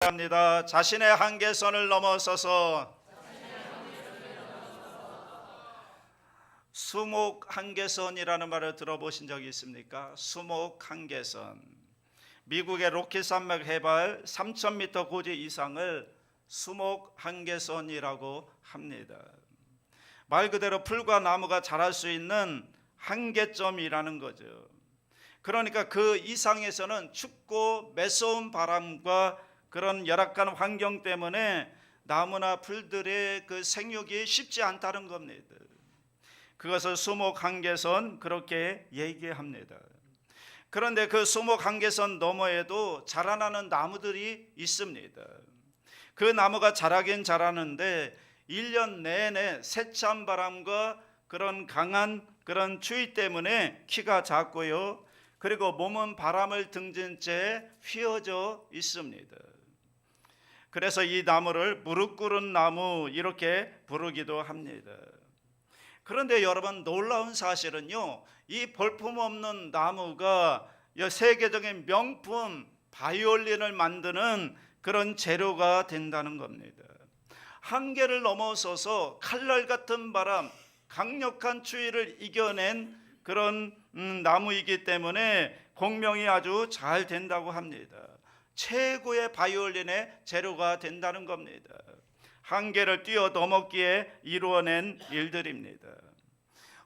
합니다. 자신의 한계선을 넘어서서 수목 한계선이라는 말을 들어보신 적이 있습니까? 수목 한계선. 미국의 로키 산맥 해발 3,000m 고지 이상을 수목 한계선이라고 합니다. 말 그대로 풀과 나무가 자랄 수 있는 한계점이라는 거죠. 그러니까 그 이상에서는 춥고 매서운 바람과 그런 열악한 환경 때문에 나무나 풀들의 그 생육이 쉽지 않다는 겁니다. 그것을 수목 한계선 그렇게 얘기합니다. 그런데 그 수목 한계선 너머에도 자라나는 나무들이 있습니다. 그 나무가 자라긴 자라는데 1년 내내 세찬 바람과 그런 강한 그런 추위 때문에 키가 작고요. 그리고 몸은 바람을 등진 채 휘어져 있습니다. 그래서 이 나무를 무릎 꿇은 나무 이렇게 부르기도 합니다. 그런데 여러분, 놀라운 사실은요, 이 볼품없는 나무가 세계적인 명품 바이올린을 만드는 그런 재료가 된다는 겁니다. 한계를 넘어서서 칼날 같은 바람, 강력한 추위를 이겨낸 그런 나무이기 때문에 공명이 아주 잘 된다고 합니다. 최고의 바이올린의 재료가 된다는 겁니다. 한계를 뛰어넘었기에 이루어낸 일들입니다.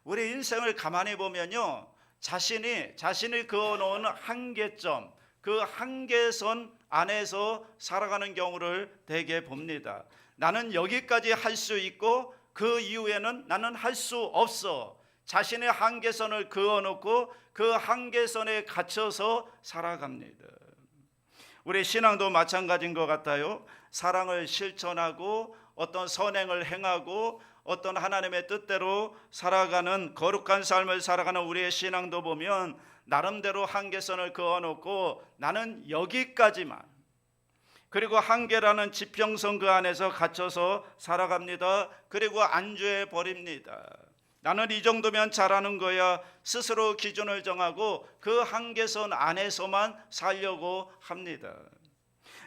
우리 인생을 가만히 보면요, 자신이 그어놓은 한계점, 그 한계선 안에서 살아가는 경우를 대개 봅니다. 나는 여기까지 할 수 있고 그 이후에는 나는 할 수 없어. 자신의 한계선을 그어놓고 그 한계선에 갇혀서 살아갑니다. 우리 신앙도 마찬가지인 것 같아요. 사랑을 실천하고 어떤 선행을 행하고 어떤 하나님의 뜻대로 살아가는 거룩한 삶을 살아가는 우리의 신앙도 보면 나름대로 한계선을 그어놓고 나는 여기까지만, 그리고 한계라는 지평선 그 안에서 갇혀서 살아갑니다. 그리고 안주해 버립니다. 나는 이 정도면 잘하는 거야. 스스로 기준을 정하고 그 한계선 안에서만 살려고 합니다.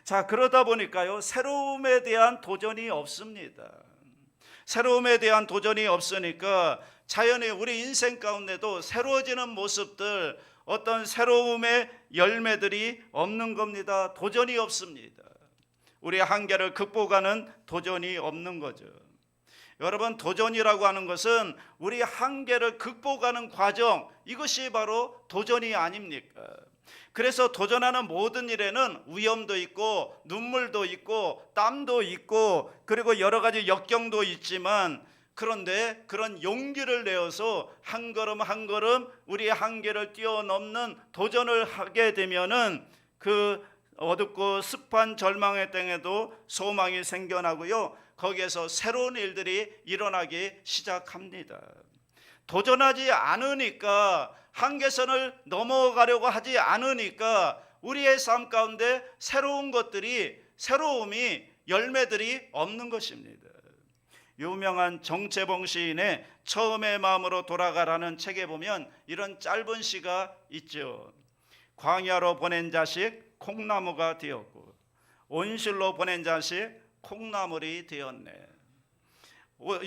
자, 그러다 보니까요, 새로움에 대한 도전이 없습니다. 새로움에 대한 도전이 없으니까 자연히 우리 인생 가운데도 새로워지는 모습들, 어떤 새로움의 열매들이 없는 겁니다. 도전이 없습니다. 우리의 한계를 극복하는 도전이 없는 거죠. 여러분, 도전이라고 하는 것은 우리 한계를 극복하는 과정, 이것이 바로 도전이 아닙니까? 그래서 도전하는 모든 일에는 위험도 있고 눈물도 있고 땀도 있고 그리고 여러 가지 역경도 있지만, 그런데 그런 용기를 내어서 한 걸음 한 걸음 우리의 한계를 뛰어넘는 도전을 하게 되면은 그 어둡고 습한 절망의 땅에도 소망이 생겨나고요, 거기에서 새로운 일들이 일어나기 시작합니다. 도전하지 않으니까, 한계선을 넘어가려고 하지 않으니까 우리의 삶 가운데 새로움이 열매들이 없는 것입니다. 유명한 정채봉 시인의 처음의 마음으로 돌아가라는 책에 보면 이런 짧은 시가 있죠. 광야로 보낸 자식 콩나무가 되었고 온실로 보낸 자식 콩나물이 되었네.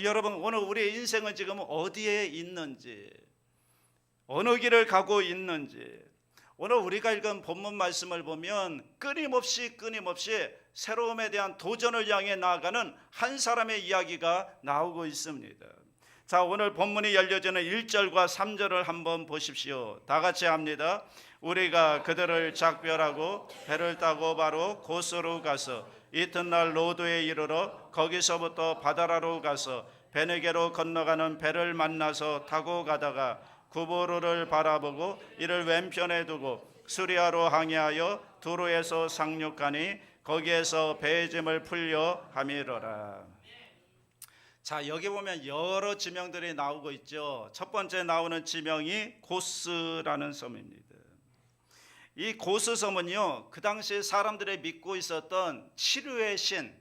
여러분, 오늘 우리의 인생은 지금 어디에 있는지, 어느 길을 가고 있는지, 오늘 우리가 읽은 본문 말씀을 보면 끊임없이 새로움에 대한 도전을 향해 나아가는 한 사람의 이야기가 나오고 있습니다. 자, 오늘 본문이 열려지는 1절과 3절을 한번 보십시오. 다 같이 합니다. 우리가 그들을 작별하고 배를 타고 바로 고스로 가서 이튿날 로도에 이르러 거기서부터 바다라로 가서 베네게로 건너가는 배를 만나서 타고 가다가 구부로를 바라보고 이를 왼편에 두고 수리아로 항해하여 두로에서 상륙하니 거기에서 배의 짐을 풀려 함이러라. 자, 여기 보면 여러 지명들이 나오고 있죠. 첫 번째 나오는 지명이 고스라는 섬입니다. 이 고스 섬은요, 그 당시 사람들이 믿고 있었던 치료의 신,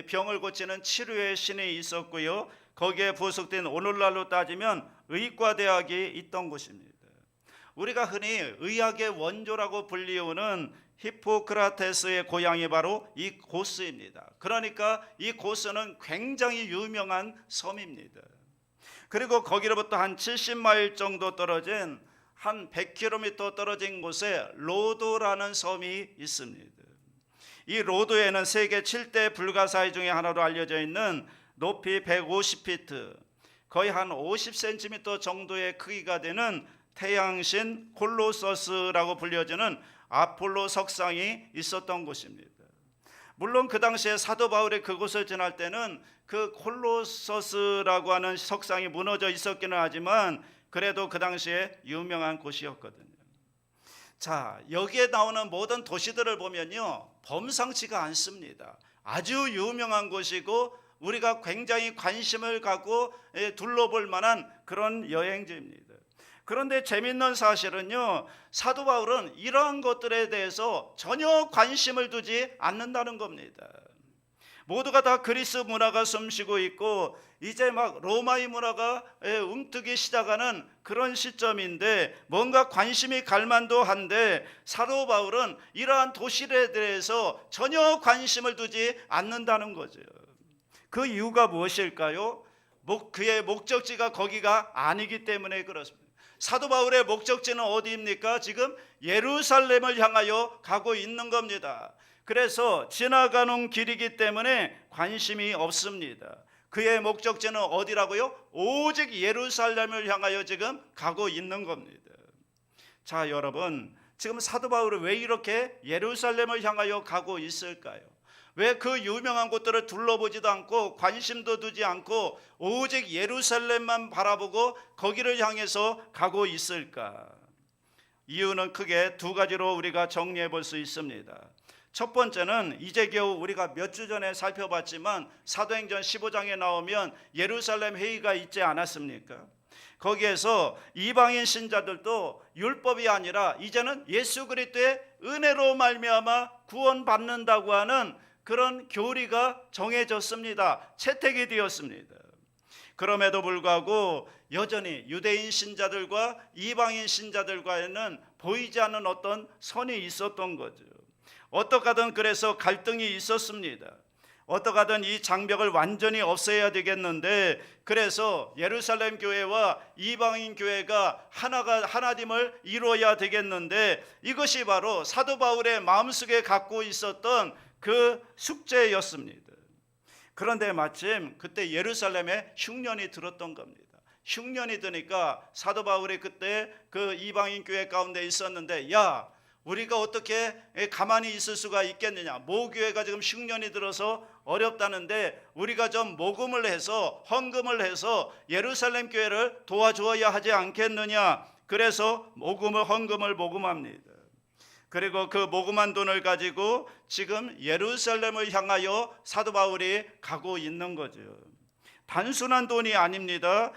병을 고치는 치료의 신이 있었고요, 거기에 부속된 오늘날로 따지면 의과대학이 있던 곳입니다. 우리가 흔히 의학의 원조라고 불리우는 히포크라테스의 고향이 바로 이 고스입니다. 그러니까 이 고스는 굉장히 유명한 섬입니다. 그리고 거기로부터 한 70마일 정도 떨어진 한 100km 떨어진 곳에 로도라는 섬이 있습니다. 이 로도에는 세계 7대 불가사의 중에 하나로 알려져 있는 높이 150피트, 거의 한 50cm 정도의 크기가 되는 태양신 콜로서스라고 불려지는 아폴로 석상이 있었던 곳입니다. 물론 그 당시에 사도 바울이 그곳을 지날 때는 그 콜로서스라고 하는 석상이 무너져 있었기는 하지만 그래도 그 당시에 유명한 곳이었거든요. 자, 여기에 나오는 모든 도시들을 보면요, 범상치가 않습니다. 아주 유명한 곳이고 우리가 굉장히 관심을 갖고 둘러볼 만한 그런 여행지입니다. 그런데 재밌는 사실은요, 사도 바울은 이러한 것들에 대해서 전혀 관심을 두지 않는다는 겁니다. 모두가 다 그리스 문화가 숨쉬고 있고 이제 막 로마의 문화가 움트기 시작하는 그런 시점인데 뭔가 관심이 갈 만도 한데 사도 바울은 이러한 도시에 대해서 전혀 관심을 두지 않는다는 거죠. 그 이유가 무엇일까요? 그의 목적지가 거기가 아니기 때문에 그렇습니다. 사도 바울의 목적지는 어디입니까? 지금 예루살렘을 향하여 가고 있는 겁니다. 그래서 지나가는 길이기 때문에 관심이 없습니다. 그의 목적지는 어디라고요? 오직 예루살렘을 향하여 지금 가고 있는 겁니다. 자, 여러분, 지금 사도 바울은 왜 이렇게 예루살렘을 향하여 가고 있을까요? 왜 그 유명한 곳들을 둘러보지도 않고 관심도 두지 않고 오직 예루살렘만 바라보고 거기를 향해서 가고 있을까? 이유는 크게 두 가지로 우리가 정리해 볼 수 있습니다. 첫 번째는 이제 겨우 우리가 몇 주 전에 살펴봤지만 사도행전 15장에 나오면 예루살렘 회의가 있지 않았습니까? 거기에서 이방인 신자들도 율법이 아니라 이제는 예수 그리스도의 은혜로 말미암아 구원받는다고 하는 그런 교리가 정해졌습니다. 채택이 되었습니다. 그럼에도 불구하고 여전히 유대인 신자들과 이방인 신자들과에는 보이지 않는 어떤 선이 있었던 거죠. 어떡하든 그래서 갈등이 있었습니다. 어떡하든 이 장벽을 완전히 없애야 되겠는데 그래서 예루살렘 교회와 이방인 교회가 하나됨을 이루어야 되겠는데 이것이 바로 사도 바울의 마음속에 갖고 있었던 그 숙제였습니다. 그런데 마침 그때 예루살렘에 흉년이 들었던 겁니다. 흉년이 드니까 사도 바울이 그때 그 이방인 교회 가운데 있었는데 야, 우리가 어떻게 가만히 있을 수가 있겠느냐? 모교회가 지금 흉년이 들어서 어렵다는데 우리가 좀 모금을 해서 헌금을 해서 예루살렘 교회를 도와주어야 하지 않겠느냐? 그래서 헌금을 모금합니다. 그리고 그 모금한 돈을 가지고 지금 예루살렘을 향하여 사도 바울이 가고 있는 거죠. 단순한 돈이 아닙니다.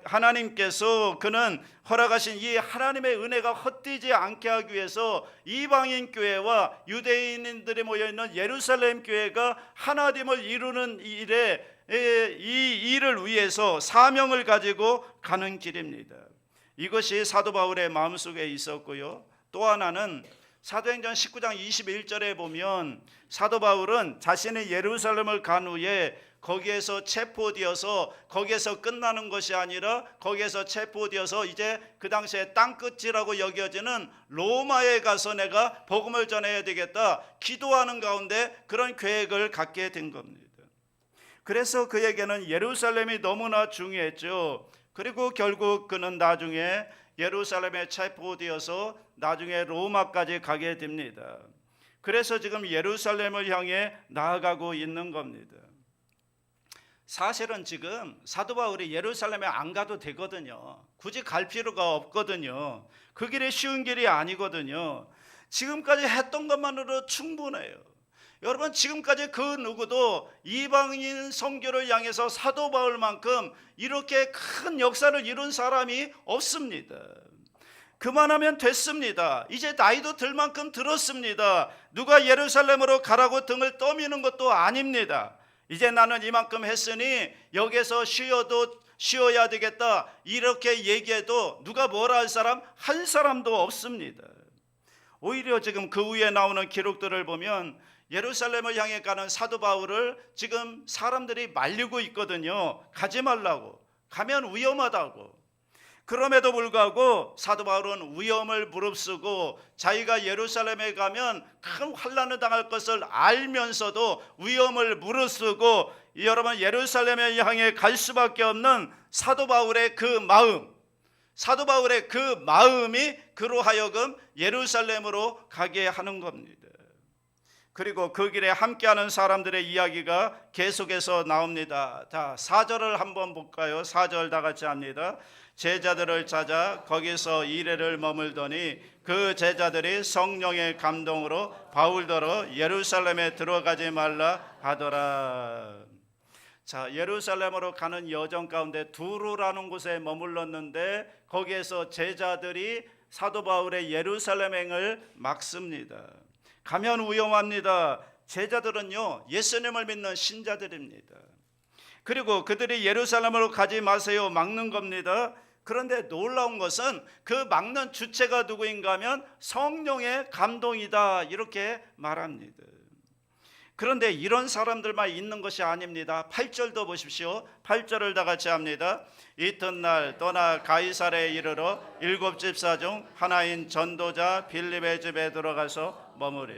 하나님께서 그는 허락하신 이 하나님의 은혜가 헛되지 않게 하기 위해서 이방인 교회와 유대인들이 모여있는 예루살렘 교회가 하나됨을 이루는 일에 이 일을 위해서 사명을 가지고 가는 길입니다. 이것이 사도 바울의 마음속에 있었고요. 또 하나는 사도행전 19장 21절에 보면 사도 바울은 자신이 예루살렘을 간 후에 거기에서 체포되어서 거기에서 끝나는 것이 아니라 거기에서 체포되어서 이제 그 당시에 땅끝이라고 여겨지는 로마에 가서 내가 복음을 전해야 되겠다 기도하는 가운데 그런 계획을 갖게 된 겁니다. 그래서 그에게는 예루살렘이 너무나 중요했죠. 그리고 결국 그는 나중에 예루살렘에 체포되어서 나중에 로마까지 가게 됩니다. 그래서 지금 예루살렘을 향해 나아가고 있는 겁니다. 사실은 지금 사도 바울이 예루살렘에 안 가도 되거든요. 굳이 갈 필요가 없거든요. 그 길이 쉬운 길이 아니거든요. 지금까지 했던 것만으로 충분해요. 여러분, 지금까지 그 누구도 이방인 선교를 향해서 사도 바울만큼 이렇게 큰 역사를 이룬 사람이 없습니다. 그만하면 됐습니다. 이제 나이도 들 만큼 들었습니다. 누가 예루살렘으로 가라고 등을 떠미는 것도 아닙니다. 이제 나는 이만큼 했으니 여기서 쉬어야 되겠다 이렇게 얘기해도 누가 뭐라 할 사람 한 사람도 없습니다. 오히려 지금 그 위에 나오는 기록들을 보면 예루살렘을 향해 가는 사도 바울을 지금 사람들이 말리고 있거든요. 가지 말라고, 가면 위험하다고. 그럼에도 불구하고 사도 바울은 위험을 무릅쓰고 자기가 예루살렘에 가면 큰 환난을 당할 것을 알면서도 위험을 무릅쓰고 여러분 예루살렘을 향해 갈 수밖에 없는 사도 바울의 그 마음이 그로 하여금 예루살렘으로 가게 하는 겁니다. 그리고 그 길에 함께하는 사람들의 이야기가 계속해서 나옵니다. 자, 4절을 한번 볼까요? 4절 다 같이 합니다. 제자들을 찾아 거기서 이래를 머물더니 그 제자들이 성령의 감동으로 바울더러 예루살렘에 들어가지 말라 하더라. 자, 예루살렘으로 가는 여정 가운데 두루라는 곳에 머물렀는데 거기에서 제자들이 사도 바울의 예루살렘행을 막습니다. 가면 위험합니다. 제자들은요, 예수님을 믿는 신자들입니다. 그리고 그들이 예루살렘으로 가지 마세요 막는 겁니다. 그런데 놀라운 것은 그 막는 주체가 누구인가 하면 성령의 감동이다 이렇게 말합니다. 그런데 이런 사람들만 있는 것이 아닙니다. 8절도 보십시오. 8절을 다 같이 합니다. 이튿날 떠나 가이사랴에 이르러 7 집사 중 하나인 전도자 빌립의 집에 들어가서 머무리.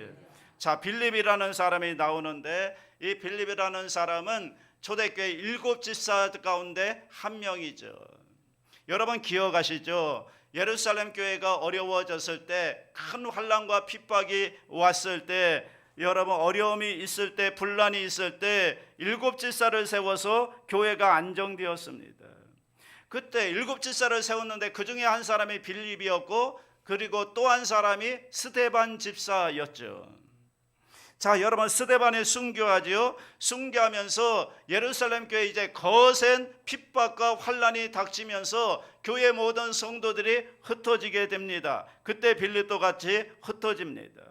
자, 빌립이라는 사람이 나오는데 이 빌립이라는 사람은 초대교회 7 집사 가운데 한 명이죠. 여러분 기억하시죠? 예루살렘 교회가 어려워졌을 때, 큰 환난과 핍박이 왔을 때, 여러분 어려움이 있을 때, 분란이 있을 때 7 집사를 세워서 교회가 안정되었습니다. 그때 7 집사를 세웠는데 그 중에 한 사람이 빌립이었고 그리고 또 한 사람이 스데반 집사였죠. 자, 여러분 스데반이 순교하지요. 순교하면서 예루살렘 교회 이제 거센 핍박과 환란이 닥치면서 교회 모든 성도들이 흩어지게 됩니다. 그때 빌립도 같이 흩어집니다.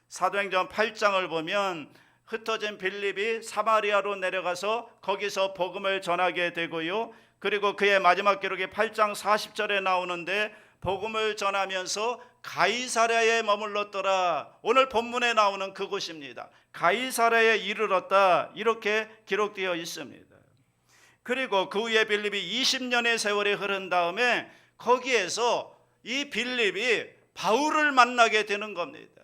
사도행전 8장을 보면 흩어진 빌립이 사마리아로 내려가서 거기서 복음을 전하게 되고요. 그리고 그의 마지막 기록이 8장 40절에 나오는데 복음을 전하면서 가이사랴에 머물렀더라. 오늘 본문에 나오는 그곳입니다. 가이사랴에 이르렀다 이렇게 기록되어 있습니다. 그리고 그 후에 빌립이 20년의 세월이 흐른 다음에 거기에서 이 빌립이 바울을 만나게 되는 겁니다.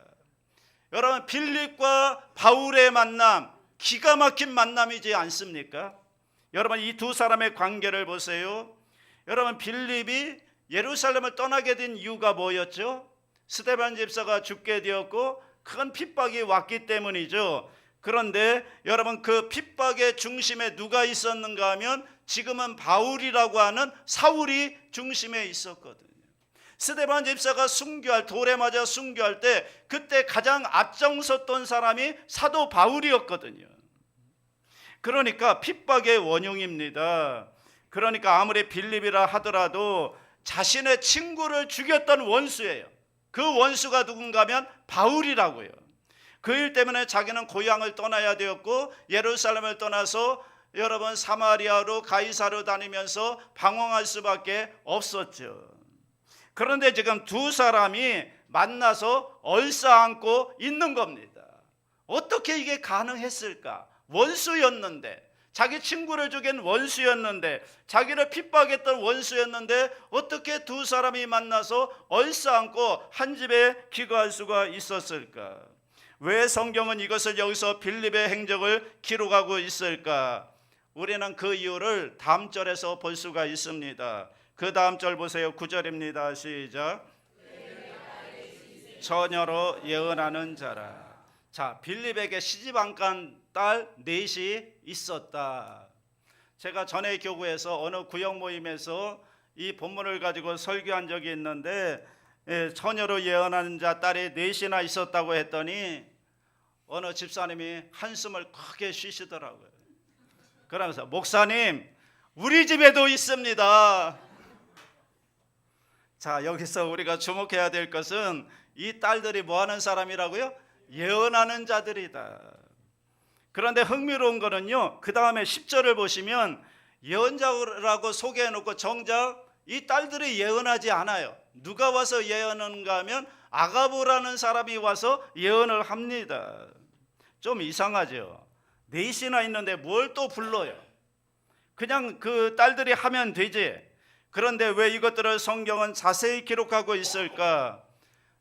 여러분 빌립과 바울의 만남 기가 막힌 만남이지 않습니까? 여러분 이 두 사람의 관계를 보세요. 여러분 빌립이 예루살렘을 떠나게 된 이유가 뭐였죠? 스데반 집사가 죽게 되었고 큰 핍박이 왔기 때문이죠. 그런데 여러분 그 핍박의 중심에 누가 있었는가 하면 지금은 바울이라고 하는 사울이 중심에 있었거든요. 스데반 집사가 순교할 돌에 맞아 순교할 때 그때 가장 앞장섰던 사람이 사도 바울이었거든요. 그러니까 핍박의 원흉입니다. 그러니까 아무리 빌립이라 하더라도 자신의 친구를 죽였던 원수예요. 그 원수가 누군가 하면 바울이라고요. 그 일 때문에 자기는 고향을 떠나야 되었고 예루살렘을 떠나서 여러분 사마리아로 가이사로 다니면서 방황할 수밖에 없었죠. 그런데 지금 두 사람이 만나서 얼싸안고 있는 겁니다. 어떻게 이게 가능했을까? 원수였는데, 자기 친구를 죽인 원수였는데, 자기를 핍박했던 원수였는데 어떻게 두 사람이 만나서 얼싸안고 한 집에 기거할 수가 있었을까? 왜 성경은 이것을 여기서 빌립의 행적을 기록하고 있을까? 우리는 그 이유를 다음 절에서 볼 수가 있습니다. 그 다음 절 보세요. 9절입니다. 시작. 처녀로 예언하는 자라. 자, 빌립에게 시집 안 간 딸 넷이 있었다. 제가 전에 교구에서 어느 구역 모임에서 이 본문을 가지고 설교한 적이 있는데 처녀로 예언하는 자 딸이 넷이나 있었다고 했더니 어느 집사님이 한숨을 크게 쉬시더라고요. 그러면서 목사님 우리 집에도 있습니다. 자, 여기서 우리가 주목해야 될 것은 이 딸들이 뭐 하는 사람이라고요? 예언하는 자들이다. 그런데 흥미로운 거는요, 그 다음에 10절을 보시면 예언자라고 소개해놓고 정작 이 딸들이 예언하지 않아요. 누가 와서 예언하는가 하면 아가브라는 사람이 와서 예언을 합니다. 좀 이상하죠. 넷이나 있는데 뭘 또 불러요? 그냥 그 딸들이 하면 되지. 그런데 왜 이것들을 성경은 자세히 기록하고 있을까?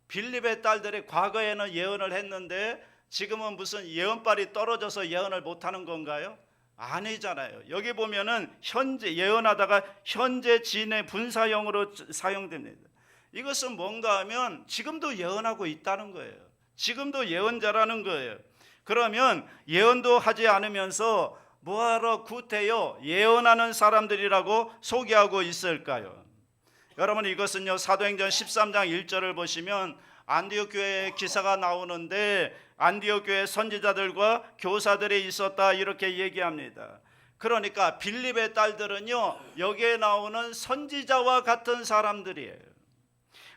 빌립의 딸들이 과거에는 예언을 했는데 지금은 무슨 예언빨이 떨어져서 예언을 못하는 건가요? 아니잖아요. 여기 보면은 현재 예언하다가 현재 진의 분사형으로 사용됩니다. 이것은 뭔가 하면 지금도 예언하고 있다는 거예요. 지금도 예언자라는 거예요. 그러면 예언도 하지 않으면서 뭐하러 구태여 예언하는 사람들이라고 소개하고 있을까요? 여러분, 이것은요 사도행전 13장 1절을 보시면 안디옥 교회의 기사가 나오는데 안디옥 교회 선지자들과 교사들이 있었다 이렇게 얘기합니다. 그러니까 빌립의 딸들은요 여기에 나오는 선지자와 같은 사람들이에요.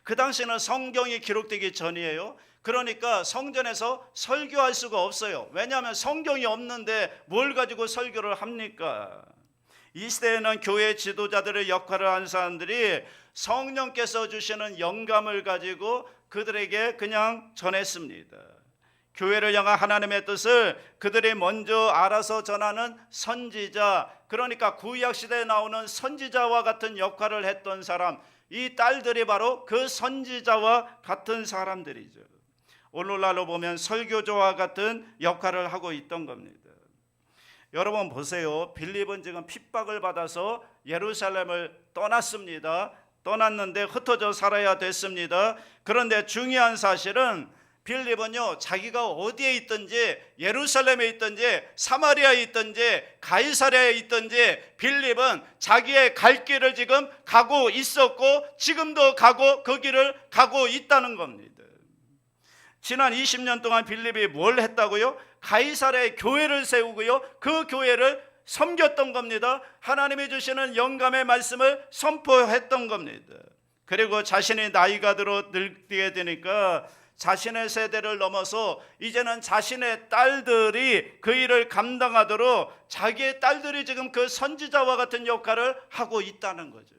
그 당시는 성경이 기록되기 전이에요. 그러니까 성전에서 설교할 수가 없어요. 왜냐하면 성경이 없는데 뭘 가지고 설교를 합니까? 이 시대에는 교회 지도자들의 역할을 하는 사람들이 성령께서 주시는 영감을 가지고 그들에게 그냥 전했습니다. 교회를 향한 하나님의 뜻을 그들이 먼저 알아서 전하는 선지자, 그러니까 구약 시대에 나오는 선지자와 같은 역할을 했던 사람, 이 딸들이 바로 그 선지자와 같은 사람들이죠. 오늘날로 보면 설교조와 같은 역할을 하고 있던 겁니다. 여러분 보세요. 빌립은 지금 핍박을 받아서 예루살렘을 떠났습니다. 떠났는데 흩어져 살아야 됐습니다. 그런데 중요한 사실은 빌립은요 자기가 어디에 있든지 예루살렘에 있든지 사마리아에 있든지 가이사랴에 있든지 빌립은 자기의 갈 길을 지금 가고 있었고 지금도 가고 그 길을 가고 있다는 겁니다. 지난 20년 동안 빌립이 뭘 했다고요? 가이사랴에 교회를 세우고요 그 교회를 섬겼던 겁니다. 하나님이 주시는 영감의 말씀을 선포했던 겁니다. 그리고 자신이 나이가 들어 늙게 되니까 자신의 세대를 넘어서 이제는 자신의 딸들이 그 일을 감당하도록 자기의 딸들이 지금 그 선지자와 같은 역할을 하고 있다는 거죠.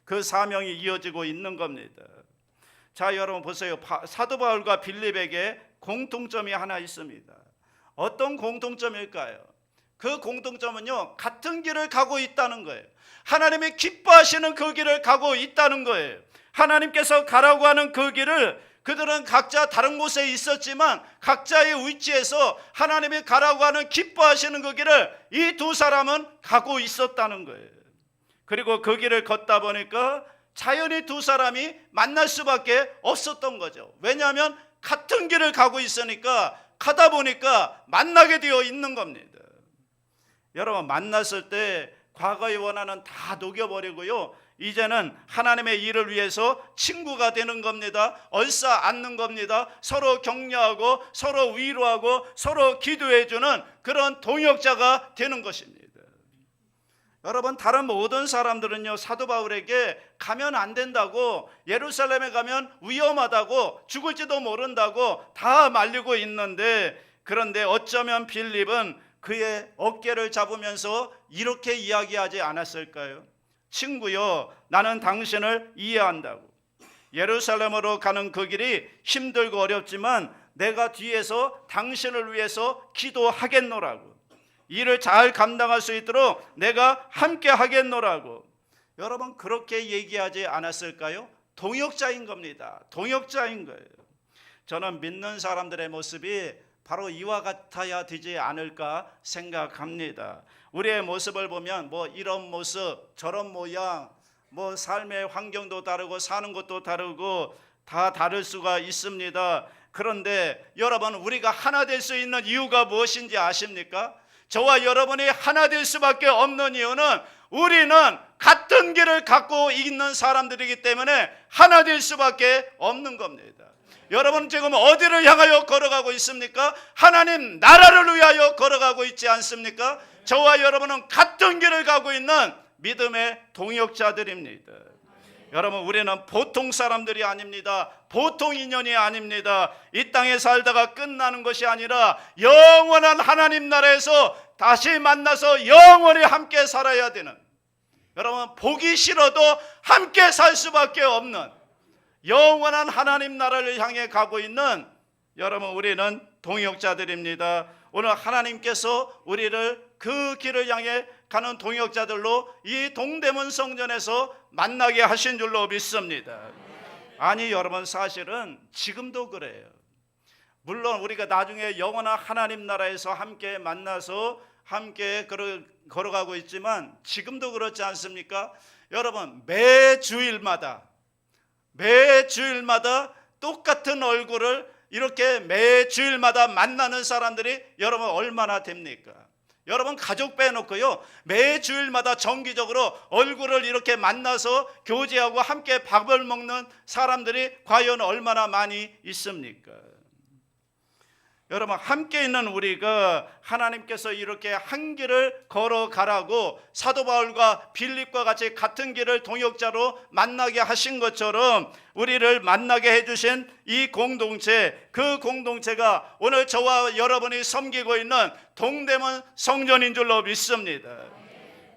그 사명이 이어지고 있는 겁니다. 자, 여러분 보세요. 사도 바울과 빌립에게 공통점이 하나 있습니다. 어떤 공통점일까요? 그 공통점은요 같은 길을 가고 있다는 거예요. 하나님이 기뻐하시는 그 길을 가고 있다는 거예요. 하나님께서 가라고 하는 그 길을 그들은 각자 다른 곳에 있었지만 각자의 위치에서 하나님이 가라고 하는 기뻐하시는 그 길을 이 두 사람은 가고 있었다는 거예요. 그리고 그 길을 걷다 보니까 자연히 두 사람이 만날 수밖에 없었던 거죠. 왜냐하면 같은 길을 가고 있으니까 가다 보니까 만나게 되어 있는 겁니다. 여러분 만났을 때 과거의 원한은 다 녹여버리고요 이제는 하나님의 일을 위해서 친구가 되는 겁니다. 얼싸 안는 겁니다. 서로 격려하고 서로 위로하고 서로 기도해주는 그런 동역자가 되는 것입니다. 여러분 다른 모든 사람들은요 사도 바울에게 가면 안 된다고, 예루살렘에 가면 위험하다고, 죽을지도 모른다고 다 말리고 있는데, 그런데 어쩌면 빌립은 그의 어깨를 잡으면서 이렇게 이야기하지 않았을까요? 친구여, 나는 당신을 이해한다고. 예루살렘으로 가는 그 길이 힘들고 어렵지만 내가 뒤에서 당신을 위해서 기도하겠노라고. 일을 잘 감당할 수 있도록 내가 함께 하겠노라고. 여러분 그렇게 얘기하지 않았을까요? 동역자인 겁니다. 동역자인 거예요. 저는 믿는 사람들의 모습이 바로 이와 같아야 되지 않을까 생각합니다. 우리의 모습을 보면 뭐 이런 모습 저런 모양, 뭐 삶의 환경도 다르고 사는 것도 다르고 다 다를 수가 있습니다. 그런데 여러분 우리가 하나 될 수 있는 이유가 무엇인지 아십니까? 저와 여러분이 하나 될 수밖에 없는 이유는 우리는 같은 길을 갖고 있는 사람들이기 때문에 하나 될 수밖에 없는 겁니다. 여러분 지금 어디를 향하여 걸어가고 있습니까? 하나님 나라를 위하여 걸어가고 있지 않습니까? 저와 여러분은 같은 길을 가고 있는 믿음의 동역자들입니다. 여러분 우리는 보통 사람들이 아닙니다. 보통 인연이 아닙니다. 이 땅에 살다가 끝나는 것이 아니라 영원한 하나님 나라에서 다시 만나서 영원히 함께 살아야 되는, 여러분 보기 싫어도 함께 살 수밖에 없는, 영원한 하나님 나라를 향해 가고 있는 여러분, 우리는 동역자들입니다. 오늘 하나님께서 우리를 그 길을 향해 가는 동역자들로 이 동대문 성전에서 만나게 하신 줄로 믿습니다. 아니 여러분, 사실은 지금도 그래요. 물론 우리가 나중에 영원한 하나님 나라에서 함께 만나서 함께 걸어가고 있지만 지금도 그렇지 않습니까? 여러분, 매 주일마다 똑같은 얼굴을 이렇게 매 주일마다 만나는 사람들이 여러분 얼마나 됩니까? 여러분 가족 빼놓고요, 매 주일마다 정기적으로 얼굴을 이렇게 만나서 교제하고 함께 밥을 먹는 사람들이 과연 얼마나 많이 있습니까? 여러분, 함께 있는 우리가 하나님께서 이렇게 한 길을 걸어가라고 사도 바울과 빌립과 같이 같은 길을 동역자로 만나게 하신 것처럼 우리를 만나게 해주신 이 공동체, 그 공동체가 오늘 저와 여러분이 섬기고 있는 동대문 성전인 줄로 믿습니다.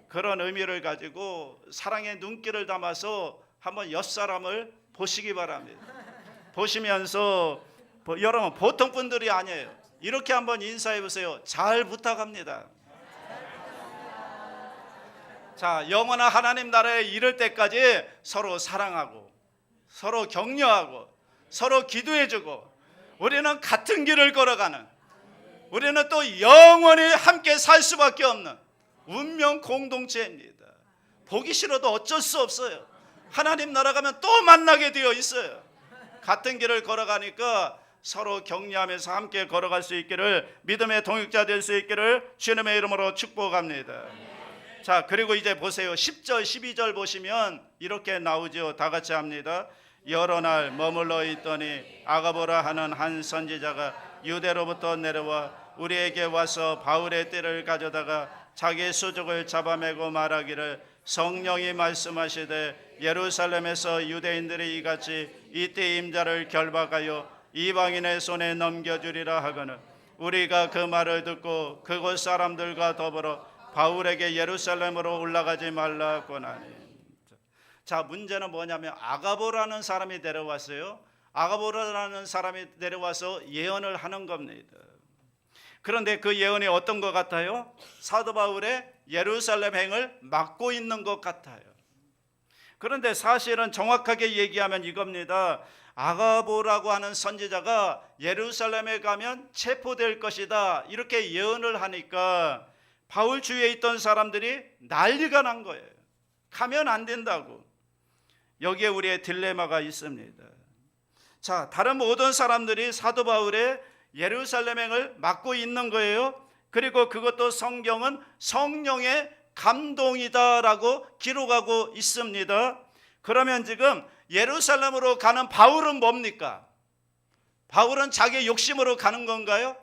그런 의미를 가지고 사랑의 눈길을 담아서 한번 옆사람을 보시기 바랍니다. 보시면서 여러분, 보통 분들이 아니에요. 이렇게 한번 인사해 보세요. 잘 부탁합니다. 자, 영원한 하나님 나라에 이를 때까지 서로 사랑하고 서로 격려하고 서로 기도해 주고 우리는 같은 길을 걸어가는, 우리는 또 영원히 함께 살 수밖에 없는 운명 공동체입니다. 보기 싫어도 어쩔 수 없어요. 하나님 나라 가면 또 만나게 되어 있어요. 같은 길을 걸어가니까 서로 격려하면서 함께 걸어갈 수 있기를, 믿음의 동역자 될 수 있기를 주님의 이름으로 축복합니다. 자, 그리고 이제 보세요. 10절 12절 보시면 이렇게 나오죠. 다 같이 합니다. 여러 날 머물러 있더니 아가보라 하는 한 선지자가 유대로부터 내려와 우리에게 와서 바울의 띠를 가져다가 자기 수족을 잡아매고 말하기를, 성령이 말씀하시되 예루살렘에서 유대인들이 이같이 이 띠 임자를 결박하여 이방인의 손에 넘겨주리라 하거늘, 우리가 그 말을 듣고 그곳 사람들과 더불어 바울에게 예루살렘으로 올라가지 말라고 하니. 자, 문제는 뭐냐면 아가보라는 사람이 내려왔어요. 아가보라는 사람이 내려와서 예언을 하는 겁니다. 그런데 그 예언이 어떤 것 같아요? 사도 바울의 예루살렘 행을 막고 있는 것 같아요. 그런데 사실은 정확하게 얘기하면 이겁니다. 아가보라고 하는 선지자가 예루살렘에 가면 체포될 것이다, 이렇게 예언을 하니까 바울 주위에 있던 사람들이 난리가 난 거예요. 가면 안 된다고. 여기에 우리의 딜레마가 있습니다. 자, 다른 모든 사람들이 사도 바울의 예루살렘행을 막고 있는 거예요. 그리고 그것도 성경은 성령의 감동이다라고 기록하고 있습니다. 그러면 지금 예루살렘으로 가는 바울은 뭡니까? 바울은 자기 욕심으로 가는 건가요?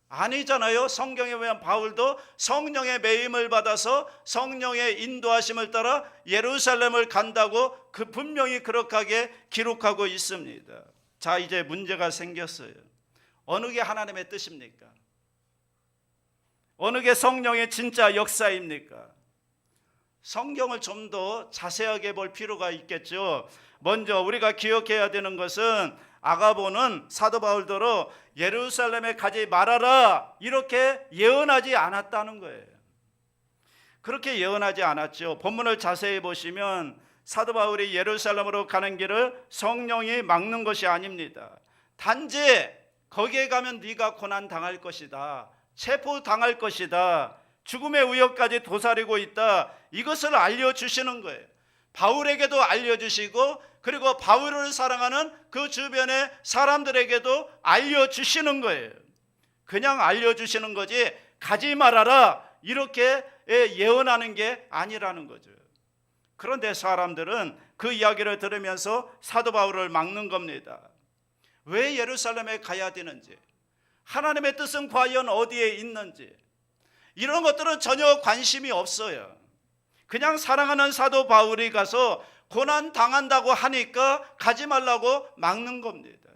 아니잖아요. 성경에 보면 바울도 성령의 매임을 받아서 성령의 인도하심을 따라 예루살렘을 간다고 그 분명히 그렇게 기록하고 있습니다. 자, 이제 문제가 생겼어요. 어느 게 하나님의 뜻입니까? 어느 게 성령의 진짜 역사입니까? 성경을 좀 더 자세하게 볼 필요가 있겠죠. 먼저 우리가 기억해야 되는 것은 아가보는 사도 바울더러 예루살렘에 가지 말아라 이렇게 예언하지 않았다는 거예요. 그렇게 예언하지 않았죠. 본문을 자세히 보시면 사도 바울이 예루살렘으로 가는 길을 성령이 막는 것이 아닙니다. 단지 거기에 가면 네가 고난 당할 것이다, 체포당할 것이다, 죽음의 위협까지 도사리고 있다, 이것을 알려주시는 거예요. 바울에게도 알려주시고 그리고 바울을 사랑하는 그 주변의 사람들에게도 알려주시는 거예요. 그냥 알려주시는 거지 가지 말아라 이렇게 예언하는 게 아니라는 거죠. 그런데 사람들은 그 이야기를 들으면서 사도 바울을 막는 겁니다. 왜 예루살렘에 가야 되는지, 하나님의 뜻은 과연 어디에 있는지, 이런 것들은 전혀 관심이 없어요. 그냥 사랑하는 사도 바울이 가서 고난 당한다고 하니까 가지 말라고 막는 겁니다.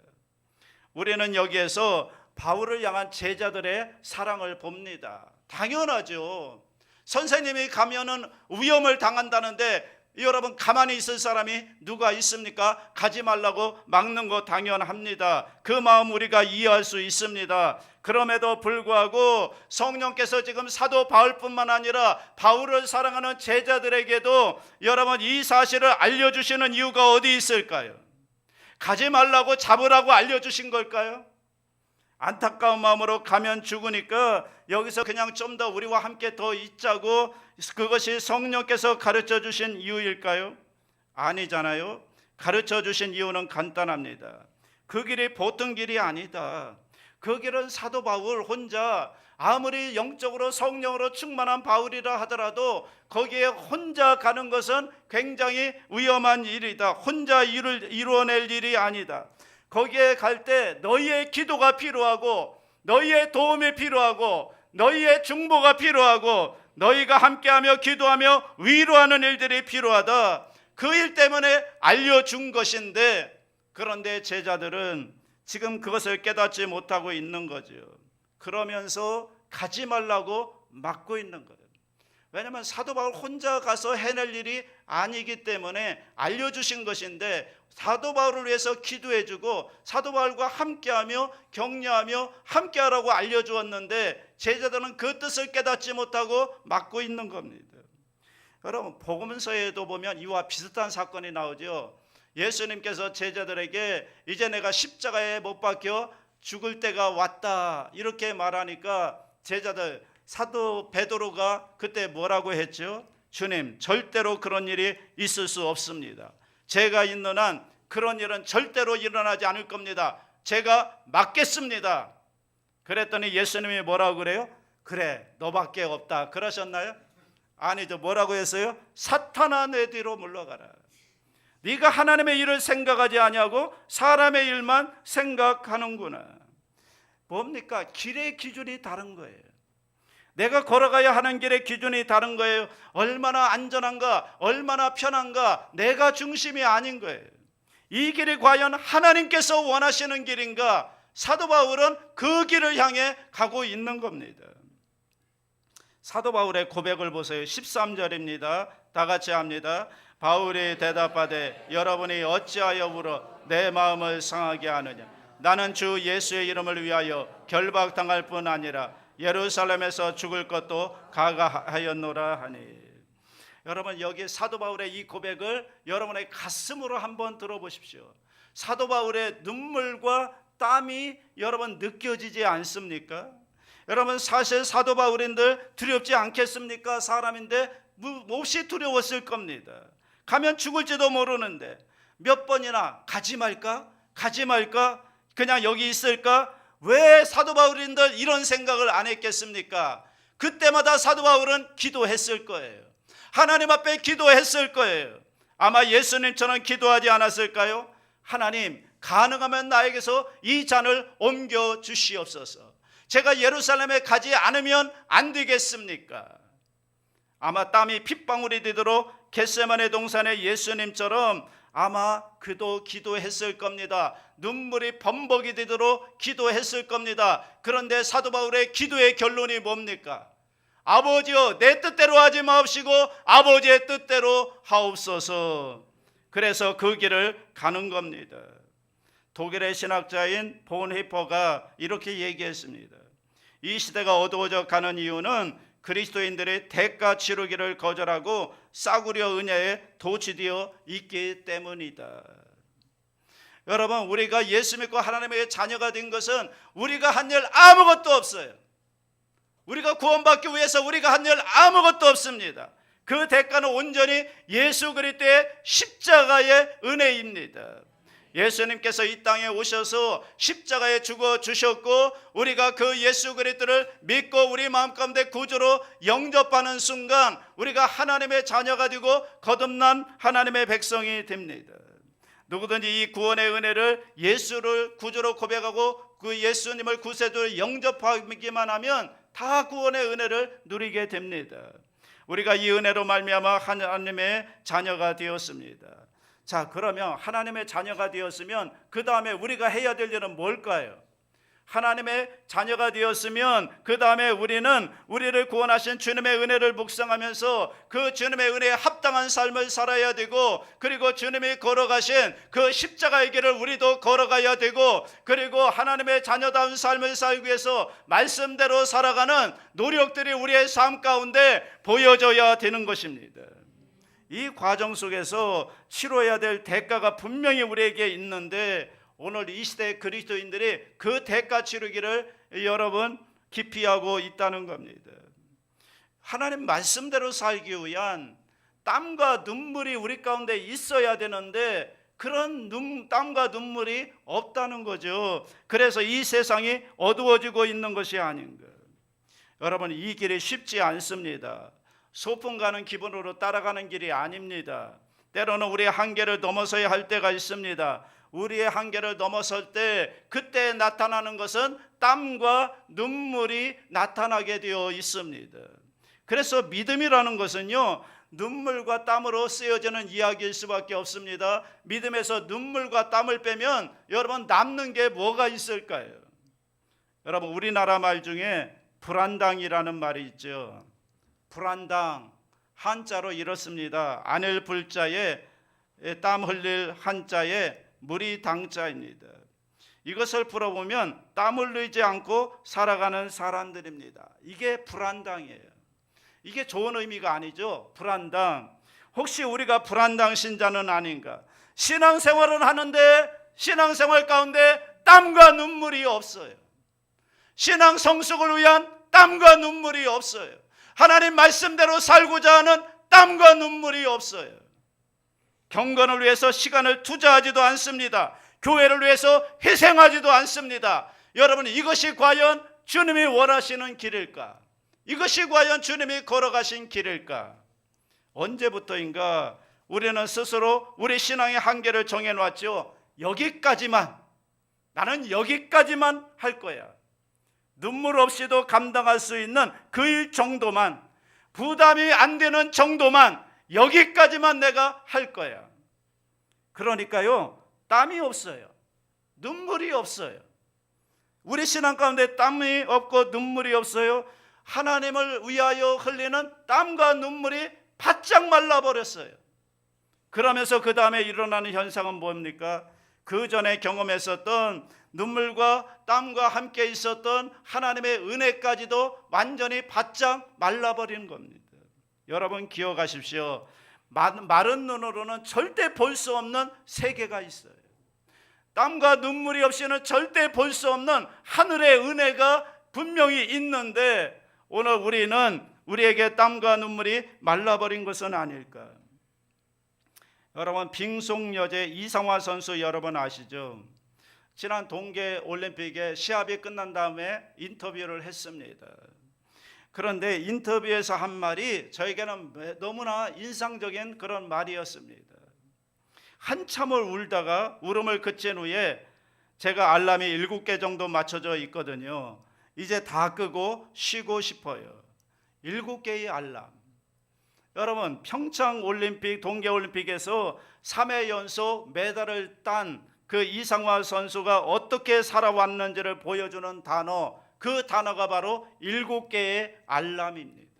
우리는 여기에서 바울을 향한 제자들의 사랑을 봅니다. 당연하죠. 선생님이 가면은 위험을 당한다는데 여러분 가만히 있을 사람이 누가 있습니까? 가지 말라고 막는 거 당연합니다. 그 마음 우리가 이해할 수 있습니다. 그럼에도 불구하고 성령께서 지금 사도 바울뿐만 아니라 바울을 사랑하는 제자들에게도 여러분 이 사실을 알려주시는 이유가 어디 있을까요? 가지 말라고 잡으라고 알려주신 걸까요? 안타까운 마음으로 가면 죽으니까 여기서 그냥 좀 더 우리와 함께 더 있자고, 그것이 성령께서 가르쳐 주신 이유일까요? 아니잖아요. 가르쳐 주신 이유는 간단합니다. 그 길이 보통 길이 아니다. 그 길은 사도 바울 혼자, 아무리 영적으로 성령으로 충만한 바울이라 하더라도 거기에 혼자 가는 것은 굉장히 위험한 일이다. 혼자 이루어낼 일이 아니다. 거기에 갈 때 너희의 기도가 필요하고, 너희의 도움이 필요하고, 너희의 중보가 필요하고, 너희가 함께하며 기도하며 위로하는 일들이 필요하다. 그 일 때문에 알려준 것인데, 그런데 제자들은 지금 그것을 깨닫지 못하고 있는 거죠. 그러면서 가지 말라고 막고 있는 거예요. 왜냐하면 사도 바울 혼자 가서 해낼 일이 아니기 때문에 알려주신 것인데, 사도 바울을 위해서 기도해주고 사도 바울과 함께하며 격려하며 함께하라고 알려주었는데 제자들은 그 뜻을 깨닫지 못하고 막고 있는 겁니다. 여러분 복음서에도 보면 이와 비슷한 사건이 나오죠. 예수님께서 제자들에게 이제 내가 십자가에 못 박혀 죽을 때가 왔다 이렇게 말하니까 제자들, 사도 베드로가 그때 뭐라고 했죠? 주님, 절대로 그런 일이 있을 수 없습니다. 제가 있는 한 그런 일은 절대로 일어나지 않을 겁니다. 제가 막겠습니다. 그랬더니 예수님이 뭐라고 그래요? 그래, 너밖에 없다 그러셨나요? 아니죠. 뭐라고 했어요? 사탄아 내 뒤로 물러가라. 네가 하나님의 일을 생각하지 아니하고 사람의 일만 생각하는구나. 뭡니까? 길의 기준이 다른 거예요. 내가 걸어가야 하는 길의 기준이 다른 거예요. 얼마나 안전한가, 얼마나 편한가, 내가 중심이 아닌 거예요. 이 길이 과연 하나님께서 원하시는 길인가? 사도 바울은 그 길을 향해 가고 있는 겁니다. 사도 바울의 고백을 보세요. 13절입니다. 다 같이 합니다. 바울이 대답하되 여러분이 어찌하여 울어 내 마음을 상하게 하느냐? 나는 주 예수의 이름을 위하여 결박당할 뿐 아니라 예루살렘에서 죽을 것도 각오하였노라 하니. 여러분 여기 사도 바울의 이 고백을 여러분의 가슴으로 한번 들어보십시오. 사도 바울의 눈물과 땀이 여러분 느껴지지 않습니까? 여러분 사실 사도 바울인들 두렵지 않겠습니까? 사람인데 몹시 두려웠을 겁니다. 가면 죽을지도 모르는데 몇 번이나 가지 말까? 가지 말까? 그냥 여기 있을까? 왜 사도 바울인들 이런 생각을 안 했겠습니까? 그때마다 사도 바울은 기도했을 거예요. 하나님 앞에 기도했을 거예요. 아마 예수님처럼 기도하지 않았을까요? 하나님, 가능하면 나에게서 이 잔을 옮겨 주시옵소서. 제가 예루살렘에 가지 않으면 안 되겠습니까? 아마 땀이 핏방울이 되도록 겟세마네 동산의 예수님처럼 아마 그도 기도했을 겁니다. 눈물이 범벅이 되도록 기도했을 겁니다. 그런데 사도 바울의 기도의 결론이 뭡니까? 아버지여 내 뜻대로 하지 마옵시고 아버지의 뜻대로 하옵소서. 그래서 그 길을 가는 겁니다. 독일의 신학자인 본히퍼가 이렇게 얘기했습니다. 이 시대가 어두워져 가는 이유는 그리스도인들이 대가 치르기를 거절하고 싸구려 은혜에 도취되어 있기 때문이다. 여러분 우리가 예수 믿고 하나님의 자녀가 된 것은 우리가 한 일 아무것도 없어요. 우리가 구원받기 위해서 우리가 한 일 아무것도 없습니다. 그 대가는 온전히 예수 그리스도의 십자가의 은혜입니다. 예수님께서 이 땅에 오셔서 십자가에 죽어 주셨고 우리가 그 예수 그리스도를 믿고 우리 마음 가운데 구주로 영접하는 순간 우리가 하나님의 자녀가 되고 거듭난 하나님의 백성이 됩니다. 누구든지 이 구원의 은혜를 예수를 구주로 고백하고 그 예수님을 구세주로 영접하기만 하면 다 구원의 은혜를 누리게 됩니다. 우리가 이 은혜로 말미암아 하나님의 자녀가 되었습니다. 자, 그러면 하나님의 자녀가 되었으면 그 다음에 우리가 해야 될 일은 뭘까요? 하나님의 자녀가 되었으면 그 다음에 우리는 우리를 구원하신 주님의 은혜를 묵상하면서 그 주님의 은혜에 합당한 삶을 살아야 되고, 그리고 주님이 걸어가신 그 십자가의 길을 우리도 걸어가야 되고, 그리고 하나님의 자녀다운 삶을 살기 위해서 말씀대로 살아가는 노력들이 우리의 삶 가운데 보여져야 되는 것입니다. 이 과정 속에서 치러야 될 대가가 분명히 우리에게 있는데, 오늘 이 시대 그리스도인들이 그 대가 치르기를 여러분 기피하고 있다는 겁니다. 하나님 말씀대로 살기 위한 땀과 눈물이 우리 가운데 있어야 되는데 그런 땀과 눈물이 없다는 거죠. 그래서 이 세상이 어두워지고 있는 것이 아닌가. 여러분, 이 길이 쉽지 않습니다. 소풍 가는 기분으로 따라가는 길이 아닙니다. 때로는 우리의 한계를 넘어서야 할 때가 있습니다. 우리의 한계를 넘어설 때 그때 나타나는 것은 땀과 눈물이 나타나게 되어 있습니다. 그래서 믿음이라는 것은요, 눈물과 땀으로 쓰여지는 이야기일 수밖에 없습니다. 믿음에서 눈물과 땀을 빼면 여러분 남는 게 뭐가 있을까요? 여러분, 우리나라 말 중에 불안당이라는 말이 있죠. 불안당, 한자로 이렇습니다. 안을 불자에 땀 흘릴 한자에 물이 당자입니다. 이것을 풀어보면 땀 흘리지 않고 살아가는 사람들입니다. 이게 불안당이에요. 이게 좋은 의미가 아니죠. 불안당. 혹시 우리가 불안당 신자는 아닌가? 신앙생활은 하는데 신앙생활 가운데 땀과 눈물이 없어요. 신앙 성숙을 위한 땀과 눈물이 없어요. 하나님 말씀대로 살고자 하는 땀과 눈물이 없어요. 경건을 위해서 시간을 투자하지도 않습니다. 교회를 위해서 희생하지도 않습니다. 여러분, 이것이 과연 주님이 원하시는 길일까? 이것이 과연 주님이 걸어가신 길일까? 언제부터인가 우리는 스스로 우리 신앙의 한계를 정해놨죠. 여기까지만, 나는 여기까지만 할 거야. 눈물 없이도 감당할 수 있는 그 일 정도만, 부담이 안 되는 정도만, 여기까지만 내가 할 거야. 그러니까요, 땀이 없어요. 눈물이 없어요. 우리 신앙 가운데 땀이 없고 눈물이 없어요. 하나님을 위하여 흘리는 땀과 눈물이 바짝 말라버렸어요. 그러면서 그 다음에 일어나는 현상은 뭡니까? 그 전에 경험했었던 눈물과 땀과 함께 있었던 하나님의 은혜까지도 완전히 바짝 말라버린 겁니다. 여러분, 기억하십시오. 마른 눈으로는 절대 볼 수 없는 세계가 있어요. 땀과 눈물이 없이는 절대 볼 수 없는 하늘의 은혜가 분명히 있는데, 오늘 우리에게 땀과 눈물이 말라버린 것은 아닐까. 여러분, 빙속여제 이상화 선수 여러분 아시죠? 지난 동계올림픽에 시합이 끝난 다음에 인터뷰를 했습니다. 그런데 인터뷰에서 한 말이 저에게는 너무나 인상적인 그런 말이었습니다. 한참을 울다가 울음을 그친 후에, 제가 알람이 7개 정도 맞춰져 있거든요. 이제 다 끄고 쉬고 싶어요. 7개의 알람. 여러분, 평창올림픽, 동계올림픽에서 3회 연속 메달을 딴 그 이상화 선수가 어떻게 살아왔는지를 보여주는 단어, 그 단어가 바로 7개의 알람입니다.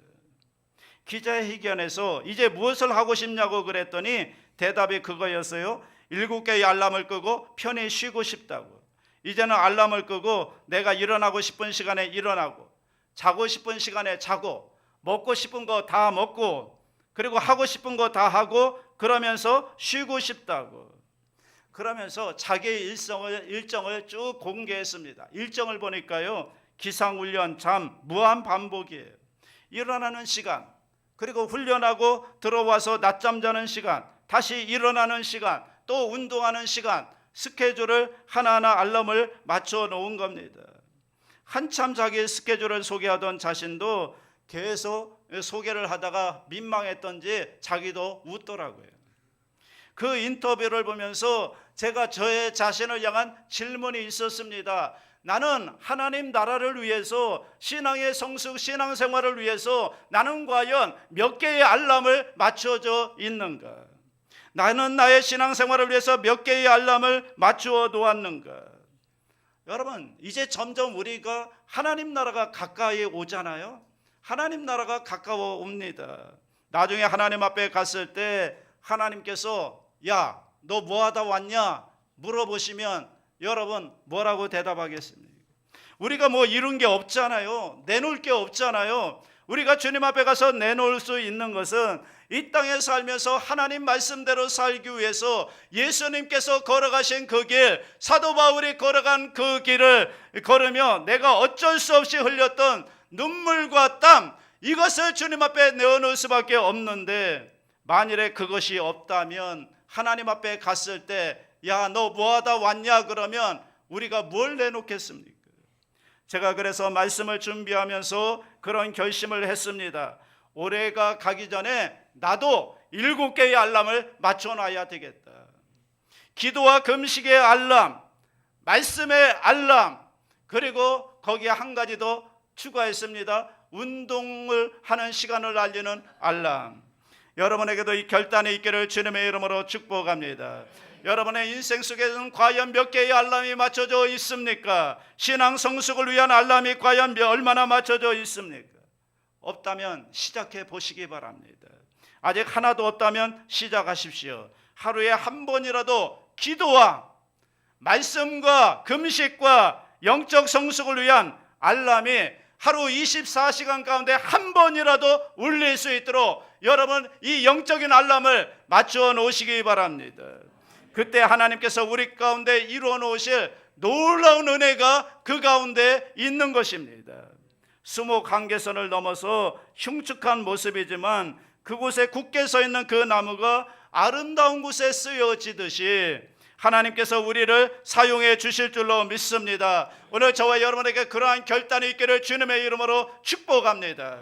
기자회견에서 이제 무엇을 하고 싶냐고 그랬더니 대답이 그거였어요. 7개의 알람을 끄고 편히 쉬고 싶다고. 이제는 알람을 끄고 내가 일어나고 싶은 시간에 일어나고, 자고 싶은 시간에 자고, 먹고 싶은 거 다 먹고, 그리고 하고 싶은 거 다 하고, 그러면서 쉬고 싶다고. 그러면서 자기의 일정을 쭉 공개했습니다. 일정을 보니까요, 기상훈련, 잠, 무한 반복이에요. 일어나는 시간, 그리고 훈련하고 들어와서 낮잠 자는 시간, 다시 일어나는 시간, 또 운동하는 시간, 스케줄을 하나하나 알람을 맞춰 놓은 겁니다. 한참 자기의 스케줄을 소개하던 자신도 계속 소개를 하다가 민망했던지 자기도 웃더라고요. 그 인터뷰를 보면서 제가 저의 자신을 향한 질문이 있었습니다. 나는 하나님 나라를 위해서, 신앙의 성숙, 신앙생활을 위해서 나는 과연 몇 개의 알람을 맞춰져 있는가? 나는 나의 신앙생활을 위해서 몇 개의 알람을 맞추어 놓았는가? 여러분, 이제 점점 우리가 하나님 나라가 가까이 오잖아요. 하나님 나라가 가까워 옵니다. 나중에 하나님 앞에 갔을 때 하나님께서 야, 너 뭐하다 왔냐 물어보시면 여러분 뭐라고 대답하겠습니까? 우리가 뭐 이룬 게 없잖아요. 내놓을 게 없잖아요. 우리가 주님 앞에 가서 내놓을 수 있는 것은 이 땅에 살면서 하나님 말씀대로 살기 위해서 예수님께서 걸어가신 그 길, 사도 바울이 걸어간 그 길을 걸으며 내가 어쩔 수 없이 흘렸던 눈물과 땀, 이것을 주님 앞에 내어놓을 수밖에 없는데, 만일에 그것이 없다면 하나님 앞에 갔을 때 야, 너 뭐하다 왔냐 그러면 우리가 뭘 내놓겠습니까? 제가 그래서 말씀을 준비하면서 그런 결심을 했습니다. 올해가 가기 전에 나도 7개의 알람을 맞춰놔야 되겠다. 기도와 금식의 알람, 말씀의 알람, 그리고 거기에 한 가지 더 추가했습니다. 운동을 하는 시간을 알리는 알람. 여러분에게도 이 결단이 있기를 주님의 이름으로 축복합니다. 여러분의 인생 속에는 과연 몇 개의 알람이 맞춰져 있습니까? 신앙 성숙을 위한 알람이 과연 얼마나 맞춰져 있습니까? 없다면 시작해 보시기 바랍니다. 아직 하나도 없다면 시작하십시오. 하루에 한 번이라도 기도와 말씀과 금식과 영적 성숙을 위한 알람이 하루 24시간 가운데 한 번이라도 울릴 수 있도록 여러분 이 영적인 알람을 맞추어 놓으시기 바랍니다. 그때 하나님께서 우리 가운데 이루어 놓으실 놀라운 은혜가 그 가운데 있는 것입니다. 수목 한계선을 넘어서 흉측한 모습이지만 그곳에 굳게 서 있는 그 나무가 아름다운 곳에 쓰여지듯이 하나님께서 우리를 사용해 주실 줄로 믿습니다. 오늘 저와 여러분에게 그러한 결단이 있기를 주님의 이름으로 축복합니다.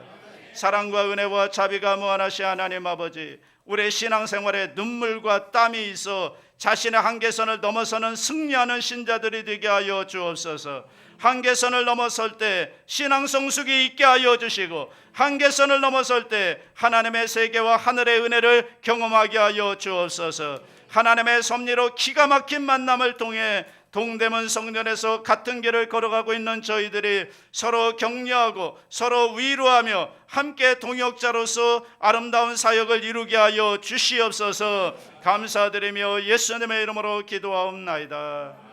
사랑과 은혜와 자비가 무한하신 하나님 아버지, 우리의 신앙생활에 눈물과 땀이 있어 자신의 한계선을 넘어서는 승리하는 신자들이 되게 하여 주옵소서. 한계선을 넘어설 때 신앙 성숙이 있게 하여 주시고 한계선을 넘어설 때 하나님의 세계와 하늘의 은혜를 경험하게 하여 주옵소서. 하나님의 섭리로 기가 막힌 만남을 통해 동대문 성전에서 같은 길을 걸어가고 있는 저희들이 서로 격려하고 서로 위로하며 함께 동역자로서 아름다운 사역을 이루게 하여 주시옵소서. 감사드리며 예수님의 이름으로 기도하옵나이다.